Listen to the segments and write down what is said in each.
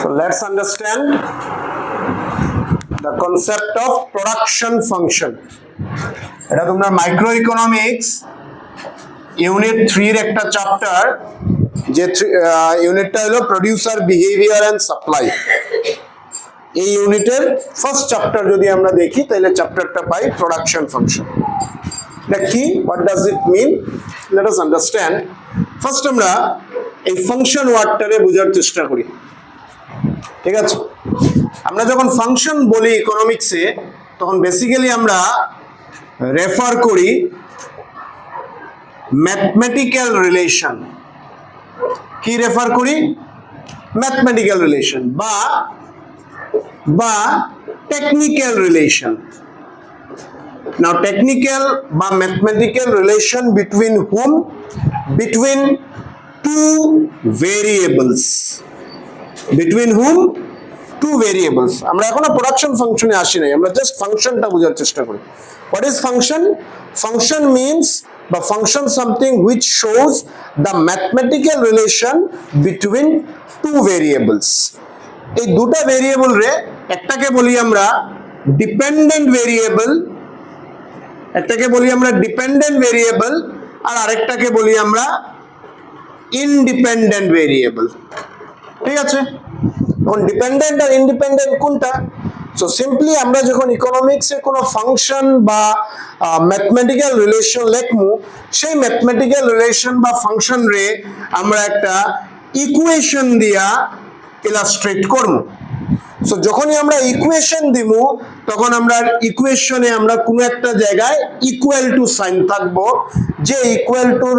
So let's understand the concept of production function. এটা তোমরা মাইক্রোইকোনমিক্স unit 3 এর একটা চ্যাপ্টার, যে ইউনিটটা হলো প্রোডিউসার বিহেভিয়ার এন্ড সাপ্লাই। এই ইউনিটের ফার্স্ট চ্যাপ্টার যদি আমরা দেখি তাহলে চ্যাপ্টারটা পাই প্রোডাকশন ফাংশন। এটা কি, what does it mean, let us understand. First আমরা এই ফাংশন ওয়ার্ডটারে বোঝার চেষ্টা করি, ঠিক আছে? আমরা যখন ফাংশন বলি ইকোনমিক্সে, তখন বেসিক্যালি আমরা রেফার করি ম্যাথমেটিক্যাল রিলেশন। কি রেফার করি? ম্যাথমেটিক্যাল রিলেশন বা টেকনিক্যাল রিলেশন। Now technical বা mathematical relation between whom? Between two variables. Between whom? Two variables. আমরা এখনো প্রোডাকশন ফাংশনে আসি নাই, আমরা জাস্ট ফাংশনটা বোঝার চেষ্টা করি। What is function? Function means বা function something which shows the mathematical relation between two variables. এই দুটো ভেরিয়েবল রে একটাকে বলি আমরা ডিপেন্ডেন্ট ভেরিয়েবল, একটাকে বলি আমরা ডিপেন্ডেন্ট ভেরিয়েবল, আর আরেকটাকে বলি আমরা ইনডিপেন্ডেন্ট ভেরিয়েবল। ঠিক আছে? এখন ডিপেন্ডেন্ট আর ইনডিপেন্ডেন্ট কোনটা? সো সিম্পলি আমরা যখন ইকোনমিক্সে কোনো ফাংশন বা ম্যাথমেটিক্যাল রিলেশন লিখবো, সেই ম্যাথমেটিক্যাল রিলেশন বা ফাংশন রে আমরা একটা ইকুয়েশন দিয়া ইলাস্ট্রেট করব। সো যখনই আমরা ইকুয়েশন দিব, তখন আমরা ইকুয়েশনে আমরা কোনো একটা জায়গায় ইকুয়াল টু সাইন থাকবো, যে ইকুয়াল টুর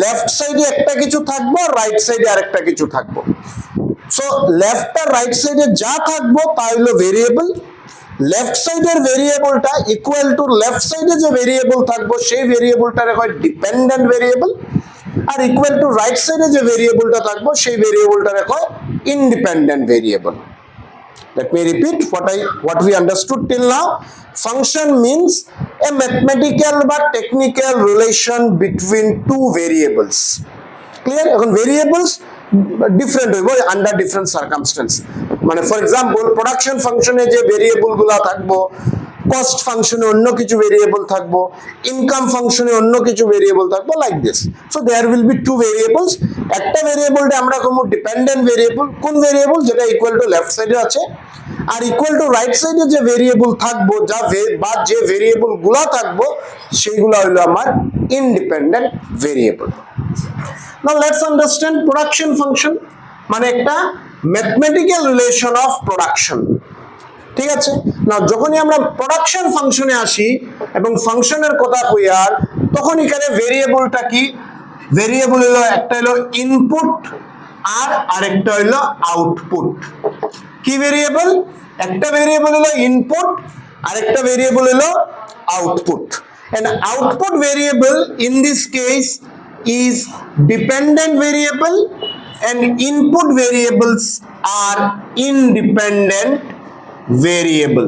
লেফট সাইডে একটা কিছু থাকবো, রাইট সাইডে আরেকটা কিছু থাকবো। সো লেফট আর রাইট সাইডে যা থাকবো তা হলো ভেরিয়েবল। লেফট সাইডের ভেরিয়েবলটা ইকুয়াল টু লেফট সাইডে যে ভেরিয়েবল থাকবো সেই ভেরিয়েবলটারে হয় ডিপেন্ডেন্ট ভেরিয়েবল, আর ইকুয়াল টু রাইট সাইডে যে ভেরিয়েবলটা থাকবো সেই ভেরিয়েবলটারে হয় independent variable. Let me repeat what we understood till now. Function means a mathematical but technical relation between two variables. Clear? এখন variables different হইব under different circumstance. মানে for example production function এ যে ভেরিয়েবল গুলা থাকবো, cost ফাংশনে অন্য কিছু variable থাকবো, ইনকাম ফাংশনে অন্য কিছু ভেরিয়েবল থাকবো, like this. So there will be two variables. একটা ভেরিয়েবলটা আমরা কোনো ডিপেন্ডেন্ট ভেরিয়েবল, কোন ভেরিয়েবল? যেটা ইকুয়াল টু লেফট সাইডে আছে, আর ইকুয়াল টু রাইট সাইডে যে ভেরিয়েবল থাকবো, বা যে ভেরিয়েবল গুলা থাকবো, সেইগুলা হলো আমার independent variable. Now let's understand production function মানে একটা ম্যাথমেটিক্যাল রিলেশন অফ প্রোডাকশন। ঠিক আছে? না, যখনই আমরা প্রোডাকশন ফাংশনে আসি এবং ফাংশনের কথা কই, আর তখন এখানে ভেরিয়েবলটা কি? ভেরিয়েবল হলো একটা হলো ইনপুট আর আরেকটা হলো আউটপুট। কি ভেরিয়েবল? একটা ভেরিয়েবল হলো ইনপুট, আরেকটা ভেরিয়েবল হলো output. And output variable in this case is dependent variable and input variables are independent variable.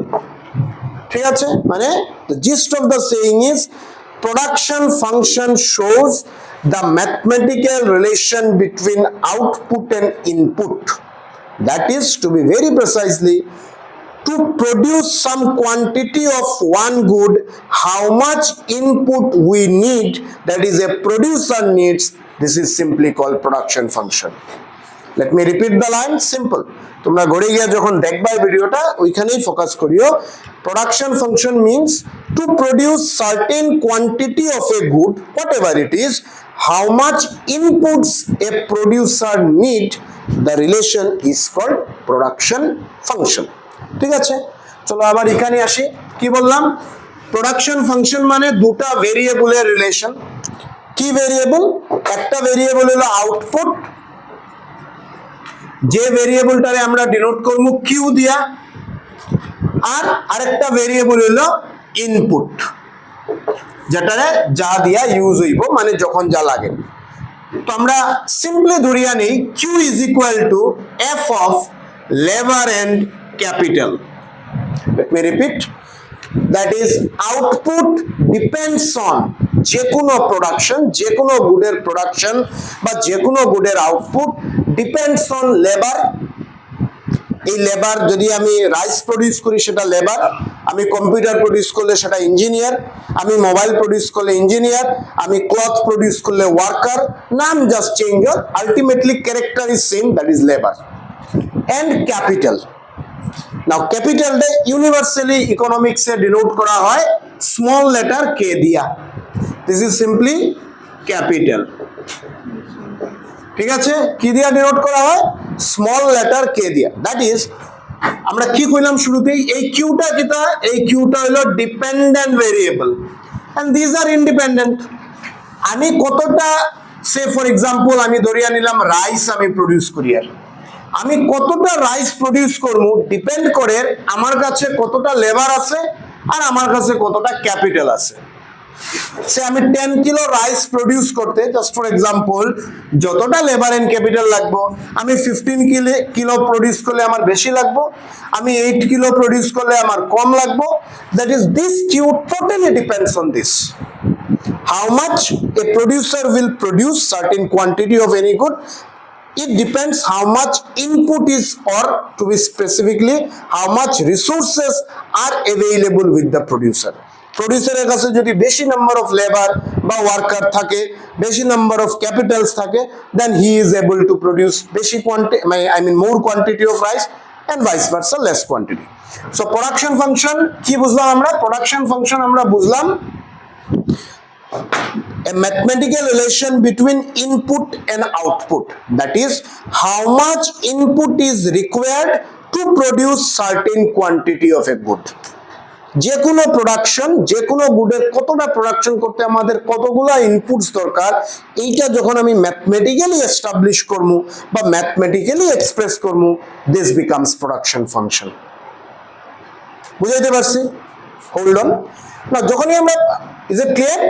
ঠিক আছে? মানে the gist of the saying is production function shows the mathematical relation between output and input, that is to be very precisely to produce some quantity of one good, how much input we need, that is a producer needs, this is simply called production function. Let me repeat the line, simple. তোমরা ঘরে গিয়ে যখন দেখবা ভিডিওটা ওইখানেই focus করিও। Production function means to produce certain quantity of a good, whatever it is, how much inputs a producer need, the relation is called production function. ঠিক আছে? চলো আবার এখানে আসি। কি বললাম? প্রোডাকশন ফাংশন মানে দুটা ভেরিয়েবলের রিলেশন। কি ভেরিয়েবল? একটা ভেরিয়েবল হলো আউটপুট, যে ভেরিয়েবলটারে আমরা ডিনোট করব কিউ দিয়া, আর আরেকটা ভেরিয়েবল হলো ইনপুট, যেটারে যা দিয়া ইউজ হইব, মানে যখন যা লাগে। তো আমরা সিম্পলি ধরিয়া নেই Q is equal to F of labour and capital. Let me repeat, that is output depends on যে কোনো প্রোডাকশন, যে কোনো গুডের প্রোডাকশন বা যে কোনো গুডের আউটপুট depends on labor এই লেবার, যদি আমি রাইস প্রডিউস করি সেটা লেবার, আমি কম্পিউটার প্রডিউস করলে সেটা ইঞ্জিনিয়ার, আমি মোবাইল প্রডিউস করলে ইঞ্জিনিয়ার, আমি ক্লথ প্রডিউস করলে ওয়ার্কার, নাম just change, ultimately character is same, that is labour. And capital, now ক্যাপিটালটা ইউনিভার্সালি ইকোনমিক্সে ডিনোট করা হয় স্মল লেটার কে দিয়া, দিস ইজ সিম্পলি ক্যাপিটাল। ঠিক আছে, কি দিয়া ডিনোট করা হয়? স্মল লেটার কে দিয়া। দ্যাট ইজ, আমরা কি কইলাম শুরুতেই, এই কিউটা কিটা, এই কিউটা হলো dependent variable and this are independent. আমি কতটা, সে ফর এক্সাম্পল আমি ধরিয়া নিলাম রাইস আমি প্রডিউস করি, আর আমি কতটা রাইস প্রডিউস করবো ডিপেন্ড করে আমার কাছে কতটা লেবার আছে আর আমার কাছে কতটা ক্যাপিটাল আছে। সে আমি 10 কিলো রাইস প্রডিউস করতে, জাস্ট ফর এক্সাম্পল, যতটা লেবার এন্ড ক্যাপিটাল লাগবো, আমি 15 কিলো প্রডিউস করলে আমার বেশি লাগবো, আমি 8 কিলো প্রডিউস করলে আমার কম লাগবো। That is, this Q totally depends on this, how much a producer will produce certain quantity of any good. It depends how much input is, or to be specifically, how much resources are available with the producer. প্রডিউসারের কাছে যদি বেশি number of labour বা worker থাকে, বেশি number of capitals থাকে, then he is able to produce বেশি quantity, I mean more quantity of rice, and vice versa less quantity. So production function কি বুঝলাম আমরা? প্রোডাকশন ফাংশন আমরা বুঝলাম a mathematical relation between input and output, that is how much input is required to produce certain quantity of a good. যে কোনো production, যে কোনো গুডের কতটা প্রোডাকশন করতে আমাদের কতগুলা ইনপুটস দরকার, এইটা যখন আমি ম্যাথমেটিক্যালি এস্টাবলিশ করবো বা ম্যাথমেটিক্যালি এক্সপ্রেস করবো, দিস বিকামস প্রোডাকশন ফাংশন। বুঝাইতে পারছি? হোল্ড অন না, যখনই আমরা, ইজ ইট ক্লিয়ার?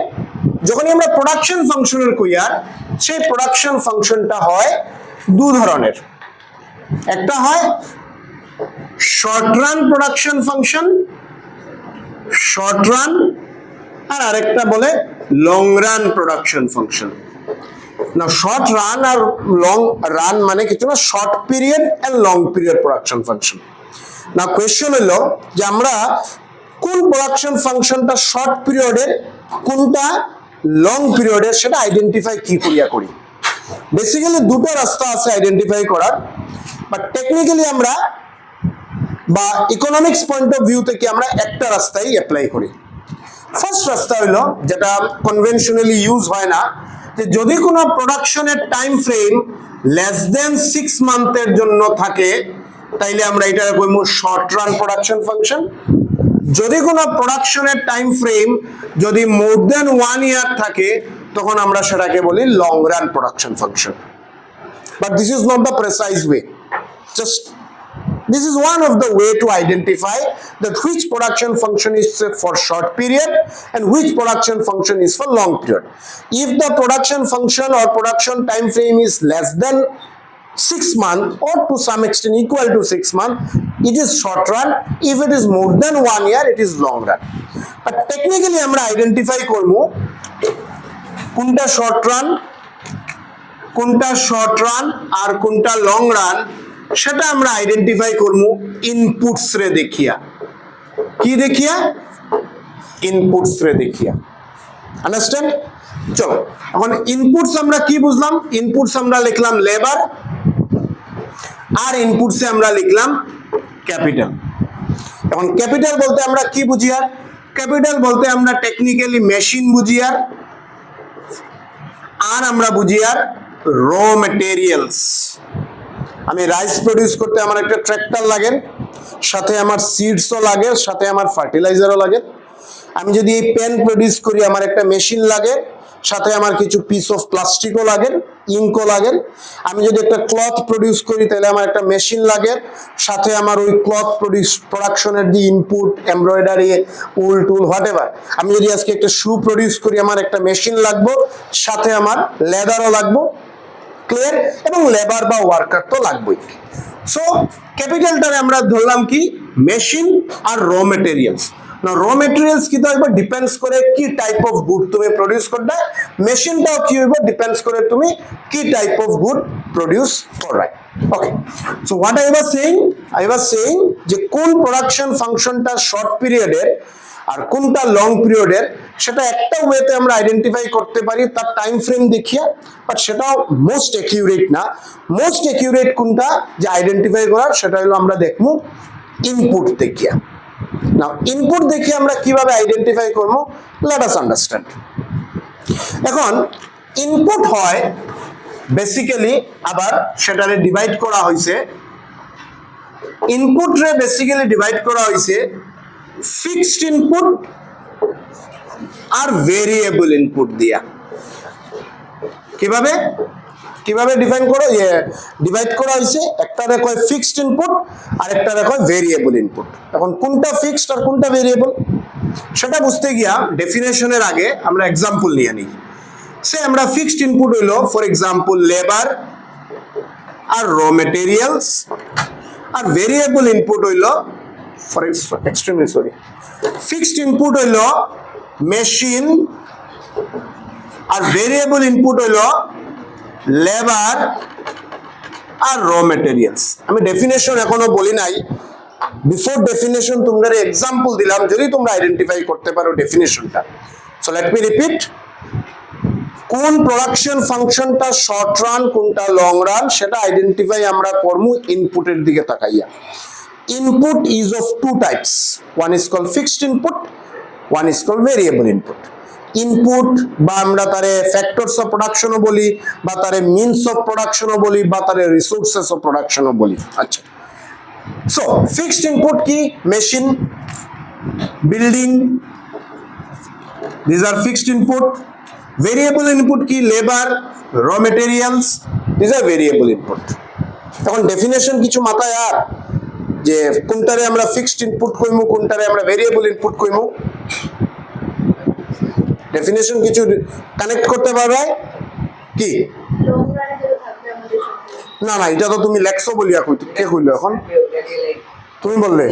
যখনই আমরা প্রোডাকশন ফাংশনের কইয়ার, সেই প্রোডাকশন ফাংশনটা হয় দু ধরনের। একটা হয় short run production function, short run, আর আরেকটা বলে লং রান প্রোডাকশন ফাংশন। না, শর্ট রান আর লং রান মানে কিছু না, short period and long period production function. না, কোয়েশ্চন হলো যে আমরা কোন প্রোডাকশন ফাংশনটা শর্ট পিরিয়ডের, কোনটা লং পিরিয়ডের, সেটা আইডেন্টিফাই কি করিয়া করি। বেসিক্যালি দুটো রাস্তা আছে আইডেন্টিফাই করার, বাট টেকনিক্যালি আমরা বা ইকোনমিক্স পয়েন্ট অফ ভিউ থেকে আমরা একটা রাস্তাই অ্যাপ্লাই করি। ফার্স্ট রাস্তা হইলো, যেটা কনভেনশনালি ইউজ হয় না, যে যদি কোনো প্রোডাকশনের টাইম ফ্রেম লেস দেন 6 মান্থের জন্য থাকে, তাইলে আমরা এটা কইমু শর্ট রান প্রোডাকশন ফাংশন। যদি কোনো প্রোডাকশনের টাইম ফ্রেম যদি মোর দেন 1 ইয়ার থাকে, তখন আমরা সেটাকে বলি long run production function. But this is not the precise way, just this is one of the way to identify that which production function is for short period and which production function is for long period. If the production function or production time frame is less than 6 months or to some extent equal to 6 months, it is short run. If it is more than 1 year, it is long run. But technically আমরা identify করবো কোনটা short run, কোনটা short run আর কোনটা long run, সেটা আমরা identify করবো inputs রে দেখিয়া। কি দেখিয়া? ইনপুটস রে দেখিয়া। আন্ডারস্ট্যান্ড? চলো, এখন ইনপুটস আমরা কি বুঝলাম? ইনপুটস আমরা লিখলাম লেবার, আর ইনপুটসে আমরা লিখলাম ক্যাপিটাল। এখন ক্যাপিটাল বলতে আমরা কি বুঝি? আর ক্যাপিটাল বলতে আমরা টেকনিক্যালি মেশিন বুঝি, আর আমরা বুঝি আর র মেটেরিয়ালস। আমি রাইস প্রডিউস করতে আমার একটা ট্র্যাক্টর লাগে, সাথে আমার সিডসও লাগে, সাথে আমার ফার্টিলাইজারও লাগে। আমি যদি এই পেন প্রডিউস করি, আমার একটা মেশিন লাগে, সাথে আমার কিছু পিস অফ প্লাস্টিকও লাগে, ইঙ্কও লাগে। আমি যদি একটা ক্লথ প্রডিউস করি, তাহলে আমার একটা মেশিন লাগে, সাথে আমার ওই ক্লথ প্রোডাকশনের যে input, embroidery, wool tool, whatever. আমি যদি আজকে একটা শু প্রডিউস করি, আমার একটা মেশিন লাগবো, সাথে আমার লেদারও লাগবো। ক্লিয়ার? এবং লেবার বা ওয়ার্কার তো লাগবেই। সো ক্যাপিটালটারে আমরা ধরলাম কি মেশিন আর র মেটেরিয়ালস। না, র মেটেরিয়ালস কি হইব? ডিপেন্ডস করে কি টাইপ অফ গুড তুমি প্রডিউস করবে। মেশিনটাও কি হইব? ডিপেন্ডস করে তুমি কি টাইপ অফ গুড প্রডিউস করবে। Okay, so what I was saying, I was saying যে কোন প্রোডাকশন ফাংশনটা শর্ট পিরিয়ডের আর কোনটা লং পিরিয়ডের সেটা একটা ওয়েতে আমরা আইডেন্টিফাই করতে পারি তার টাইম ফ্রেম দেখিয়া, বাট সেটাও মোস্ট অ্যাকিউরেট না। মোস্ট অ্যাকিউরেট কোনটা যে আইডেন্টিফাই করার, সেটা হলো আমরা দেখবো ইনপুট দেখিয়া। নাও ইনপুট দেখে আমরা কিভাবে আইডেন্টিফাই করবো, লেট আস আন্ডারস্ট্যান্ড। এখন ইনপুট হয় বেসিক্যালি, আবার সেটারে ডিভাইড করা হয়েছে, ইনপুট রে বেসিক্যালি ডিভাইড করা হয়েছে ফিক্সড ইনপুট আর ভেরিয়েবল ইনপুট দিয়া। কিভাবে কিভাবে ডিফাইন করো, ডিভাইড করা হয়েছে, একটারে কয় ফিক্সড ইনপুট আর একটারে কয় ভেরিয়েবল ইনপুট। এখন কোনটা ফিক্সড আর কোনটা ভেরিয়েবল সেটা বুঝতে গিয়া ডেফিনেশনের আগে আমরা এক্সাম্পল নিয়ে নিই। সে আমরা ফিক্সড ইনপুট হইলো ফর এক্সাম্পল লেবার আর র মেটেরিয়ালস, আর ভেরিয়েবল ইনপুট হইলো for extremely sorry, fixed input হইলো মেশিন আর ভেরিয়েবল ইনপুট হইলো লেবার আর র মেটেরিয়ালস। আমি ডেফিনেশন এখনো বলি নাই, বিফোর ডেফিনেশন তোমরা এক্সাম্পল দিলাম, যদি তোমরা আইডেন্টিফাই করতে পারো ডেফিনেশনটা। সো লেট মি রিপিট, কোন প্রোডাকশন ফাংশনটা শর্ট রান কোনটা লং রান সেটা আইডেন্টিফাই আমরা করবো ইনপুটের দিকে তাকাইয়া। Input is of two types, one is called fixed input, one is called variable input. Input বা আমরা তারে ফ্যাক্টরস অফ প্রোডাকশনও বলি, বা তারে মিনস অফ প্রোডাকশনও বলি, বা তারে রিসোর্সেস অফ প্রোডাকশনও বলি। আচ্ছা, সো ফিক্সড ইনপুট কি, machine, building, these are fixed input. Variable input কি, labour, raw materials, these are variable input. এখন ডেফিনেশন কিছু মাথায় আর যে কোনটারে আমরা ফিক্সড ইনপুট কইমু কোনটারে আমরা ভেরিয়েবল ইনপুট কইমু, ডেফিনেশন কিছু কানেক্ট করতে পারবে কি? না না, এটা তো তুমি লেখছো বলিয়া কইতো, কে কইলো এখন? তুমি বললে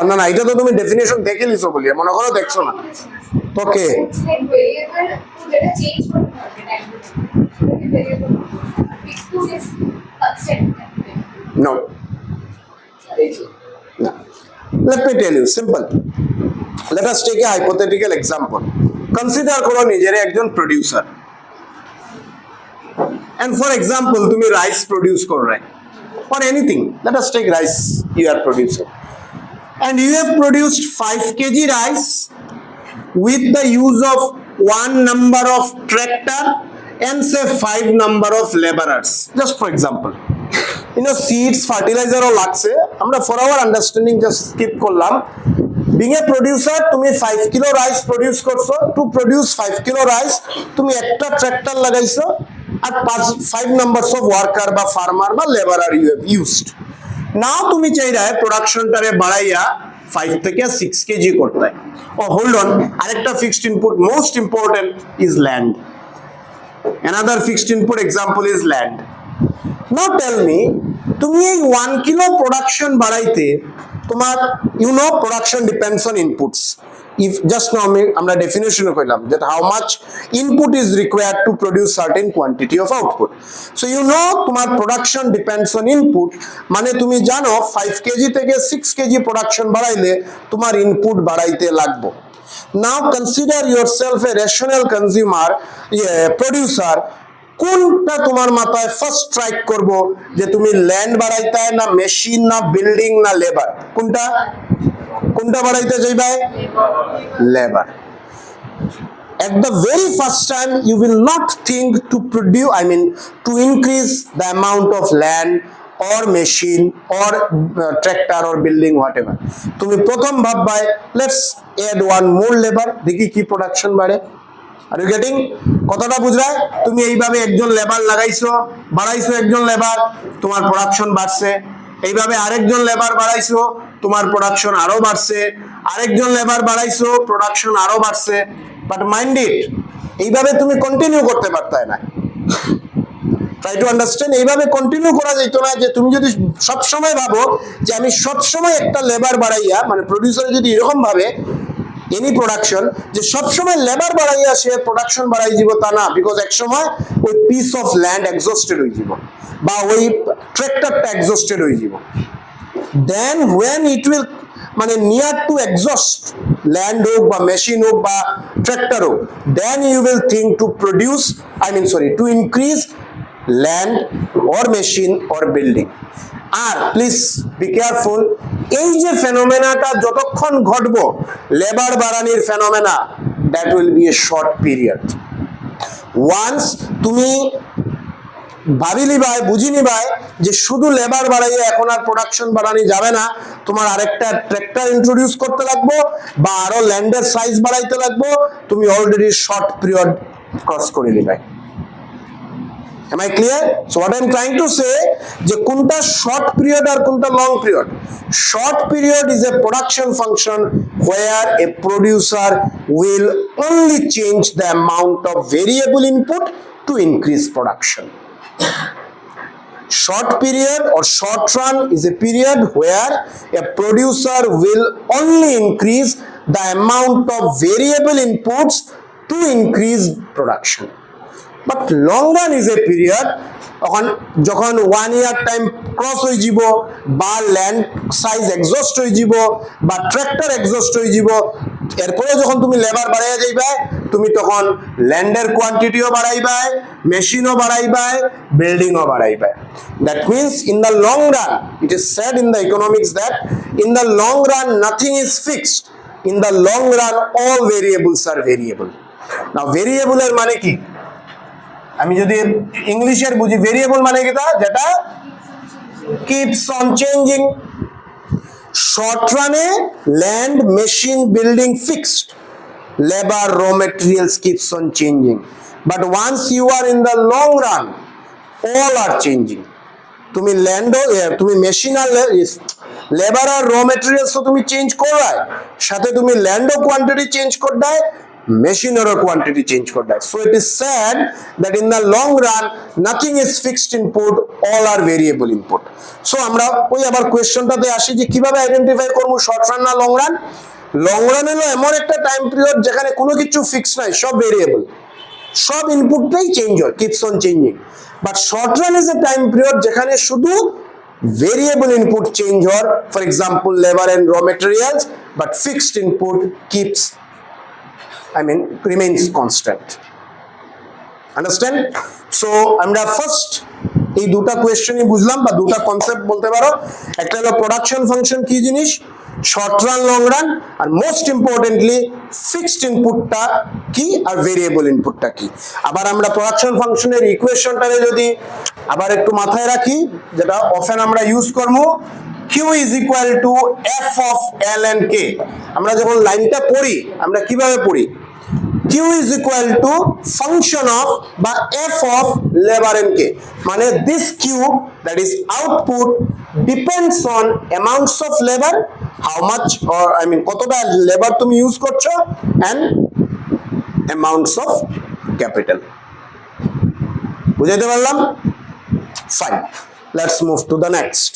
না না, এটা তো তুমি ডেফিনেশন দেখে লিছো বলিয়া, মনে করো দেখছো না তো কে? No. Let me tell you, simple. Let us take a hypothetical example. Consider করো নিজের একজন প্রোডিউসার, and for example তুমি রাইস প্রোডিউস করো, right? Or anything, let us take rice, you are producing, and you have produced 5 kg rice with the use of 1 number of tractor and say 5 number of laborers, just for example. Seeds, fertilizer ও লাগছে, আমরা for our understanding just skip করলাম। Being a producer, তুমি 5 kilo rice produce করছো, to produce 5 kilo rice তুমি একটা tractor লাগাইছো আর 5 numbers of worker বা ফার্মার বা labourer you have used. Now তুমি চাইরা প্রোডাকশনটারে বাড়াইয়া 5 থেকে 6 কেজি করতে। ও হোল্ড অন, আরেকটা fixed input most important is land. Another fixed input example is land. Now tell me, তুমি এই 1 কিলো প্রোডাকশন বাড়াইতে তোমার production depends on inputs. If just now আমরা ডেফিনেশনে কইলাম that how much input is required to produce certain quantity of output. So তোমার production depends on input, মানে তুমি জানো 5 কেজি থেকে 6 কেজি প্রোডাকশন বাড়াইলে তোমার ইনপুট বাড়াইতে লাগবে। Now consider yourself a rational consumer, producer. কোনটা তোমার মাথায় ফার্স্ট স্ট্রাইক করবো যে তুমি ল্যান্ড বাড়াইতে না মেশিন না বিল্ডিং না লেবার, কোনটা বাড়াইতে চাইবে? Labour. At the very first time you will not think to produce, to increase the amount of land or machine or tractor or building whatever. তুমি প্রথম ভাববাই let's add one more labor, দেখি কি production বাড়ে। Are you getting কথাটা বুঝলাই? তুমি এইভাবে একজন labour লাগাইছো, বাড়াইছো একজন লেবার, তোমার প্রোডাকশন বাড়ছে। এইভাবে আরেকজন লেবার বাড়াইছো, তোমার প্রোডাকশন আরো বাড়ছে। আরেকজন লেবার বাড়াইছো, প্রোডাকশন আরো বাড়ছে। বাট মাইন্ড ইট, এইভাবে তুমি কন্টিনিউ করতে পারতে না। ট্রাই টু আন্ডারস্ট্যান্ড, এইভাবে কন্টিনিউ করা যেত না যে তুমি যদি সবসময় ভাবো যে আমি সবসময় একটা লেবার বাড়াইয়া, মানে প্রডিউসার যদি এরকম ভাবে এনি প্রোডাকশন যে সবসময় লেবার বাড়াইয়া সে প্রোডাকশন বাড়াই যাব, তা না। বিকজ এক সময় ওই পিস অফ ল্যান্ড এক্সস্টেড হয়ে যাব বা ওই ট্র্যাক্টরটা এক্সস্টেড হয়ে যাব। দেন when it will মানে নিয়ার টু এক্সস্ট, ল্যান্ড হোক বা মেশিন হোক বা ট্র্যাক্টর হোক, then you will think to produce to increase land or machine or building. আর প্লিজ বি কেয়ারফুল, এই যে ফেনোমেনাটা যতক্ষণ ঘটবো, লেবার বাড়ানির phenomena, that will be a short period. Once তুমি ভাবিলি ভাই বুঝিনি ভাই যে শুধু লেবার বাড়াইয়ে এখন আর প্রোডাকশন বাড়ানি যাবে না, তোমার আরেকটা ট্র্যাক্টর ইন্ট্রোডিউস করতে লাগবো বা আরো ল্যান্ডের সাইজ বাড়াইতে লাগবো, তুমি অলরেডি শর্ট পিরিয়ড ক্রস করে দিবে। Am I clear? So what I am trying to say যে কোনটা short period আর কোনটা long period. Short period is a production function where a producer will only change the amount of variable input to increase production. Short period or short run is a period where a producer will only increase the amount of variable inputs to increase production. But long run is a period যখন 1 year time cross হয়ে যাব বা land size exhaust হয়ে যাব বা tractor exhaust হয়ে যাব, এরপরে যখন তুমি লেবার বাড়াইয়া যাইবা, তুমি তখন ল্যান্ডের কোয়ান্টিটিও বাড়াইবা, মেশিনও বাড়াইবা, বিল্ডিংও বাড়াইবা। That means in the long run, it is said in the economics that in the long run nothing is fixed, in the long run all variables are variable. Now ভেরিয়েবলের মানে কি, আমি যদি ইংলিশের বুঝি, ভেরিয়েবল মানে কি, যেটা কিপস অন চেঞ্জিং। শর্ট রানে land, machine, building fixed, labour, raw materials keeps on changing, but once you are in the long run all are changing. তুমি ল্যান্ডও, তুমি মেশিন আর লেবার আর র মেটেরিয়ালসও তুমি চেঞ্জ করবাই, সাথে তুমি ল্যান্ডও কোয়ান্টিটি চেঞ্জ করবাই, মেশিনেরও কোয়ান্টিটি চেঞ্জ করতে হয়। So it is said that in the long run nothing is fixed input, all are variable input. সো আমরা ওই আবার কোয়েশ্চনটাতে আসি যে কিভাবে আইডেন্টিফাই করবো শর্ট রান না লং রান। লং রান হলো এমন একটা টাইম পিরিয়ড যেখানে কোনো কিছু ফিক্স নাই, সব ভেরিয়েবল, সব ইনপুটটাই চেঞ্জ হয়, keeps on changing. But short run is a time period যেখানে শুধু ভেরিয়েবল ইনপুট চেঞ্জ হয়, for example labour and raw materials, but fixed input keeps remains constant. Understand? So আমরা ফার্স্ট এই দুটা কোয়েশ্চনই বুঝলাম বা দুটা কনসেপ্ট বলতে পারো। একটা হলো প্রোডাকশন ফাংশন কি জিনিস, শর্ট রান, লং রান, আর মোস্ট ইম্পর্টেন্টলি ফিক্সড ইনপুটটা কি আর ভেরিয়েবল ইনপুটটা কি। আবার আমরা প্রোডাকশন ফাংশনের ইকুয়েশনটারে যদি আবার একটু মাথায় রাখি, যেটা অফেন আমরা ইউজ করবো, Q is equal to F of L and K. আমরা যখন লাইনটা পড়ি আমরা কিভাবে পড়ি, Q is equal to function of বা F of labor and K, মানে this Q, that is output, depends on amounts of labor, how much or কতটা লেবার তুমি ইউজ করছো, and amounts of capital. বুঝাইতে পারলাম? Fine, let's move to the next.